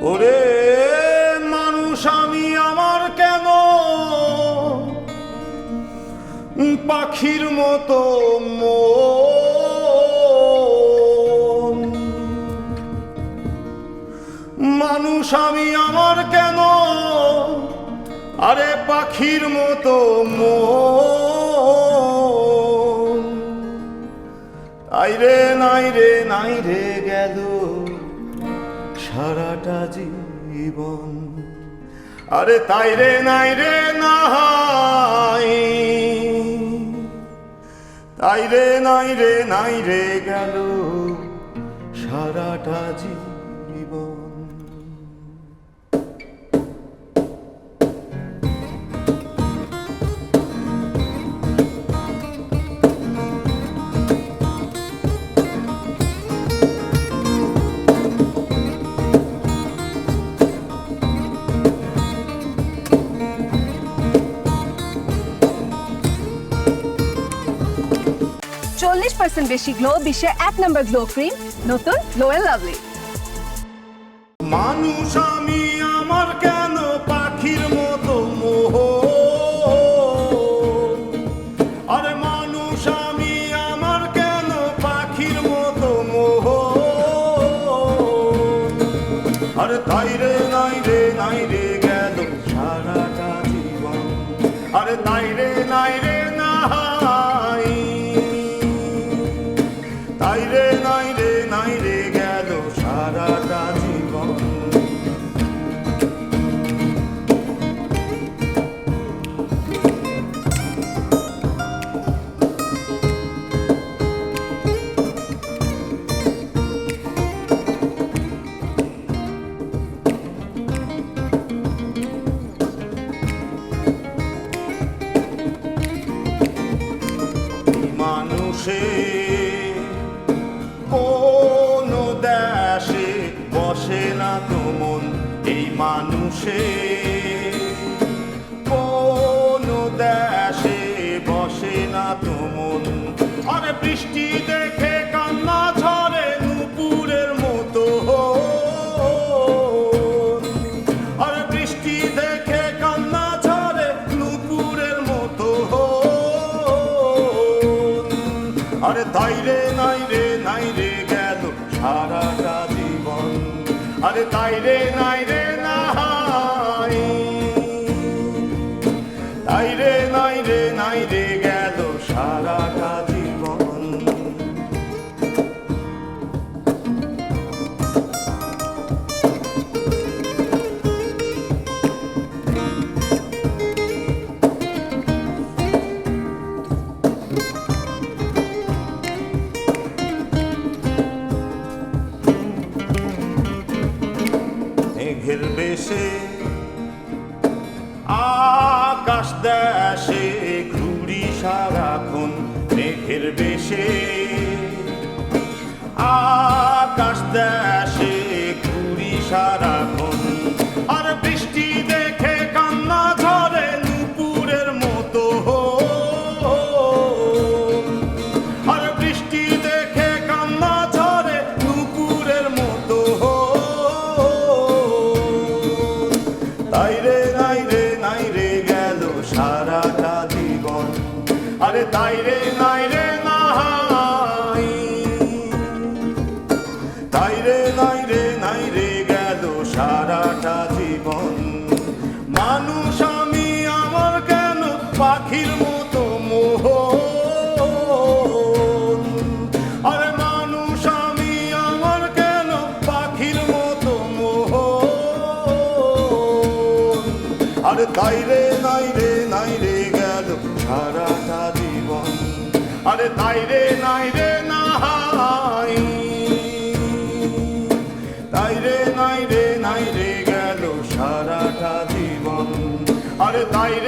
ওরে মানুষ আমি আমার কেন পাখির মতো মন, মানুষ আমি আমার কেন আরে পাখির মতো মন। তাই রে নাই রে নাই রে গেল সারাটা জীবন, আরে তাই রে নাই রে নাই, তাই রে নাই রে নাই রে গেল সারাটা জীবন। % বেশি গ্লো, বিশ্বের 1 নম্বর গ্লো ক্রিম, নতুন গ্লো এন্ড লাভলি। মানুষ আমি আমার কেন পাখির মতো মোহন, আরে মানুষ আমি আমার কেন পাখির মতো মোহন। আরে তাই রে নাই রে নাই রে গেল সারাটা জীবন, আরে তাই রে নাই রে নাই, তাই রে নাই রে নাই রে গেল সারাটা জীবন। মানুষে কোনো দেশে বসে না তো মন, এই মানুষে কোনো দেশে বসে না তো মন। আরে বৃষ্টি দেখে কান্না ঝরে নুপুরের মতো, আরে বৃষ্টি দেখে কান্না ঝরে নুপুরের মতো। আরে তাই রে নাই রে নাই রে গেল সারাটা জীবন, আরে তাই রে নাই রে নাই, তাই রে নাই রে নাই রে গেল সারাটা জীবন। মেঘের বেশে আকাশ দেশে ঘুরি সারাক্ষণ, মেঘের বেশে আকাশ দেশে ঘুরি সারাক্ষণ। আর বৃষ্টি দেখে কান্না ঝরে নুপুরের মতো, আর বৃষ্টি দেখে কান্না ঝরে নুপুরের মতো। তাই রে নাই রে নাই রে গেল সারাটা জীবন, আরে তাই রে নাই রে নাই, তাই রে নাই রে নাই রে গেল সারাটা জীবন। মানুষ আমি আমার কেন পাখির মতো মোহন, আরে মানুষ আমি আমার কেন পাখির মতো মোহন। আরে তাই রে নাই রে নাই রে গেল সারাটা জীবন, আরে তাই রে নাই রে নাই, তাই রে নাই রে নাই রে গেল সারাটা জীবন, আরে তাই রে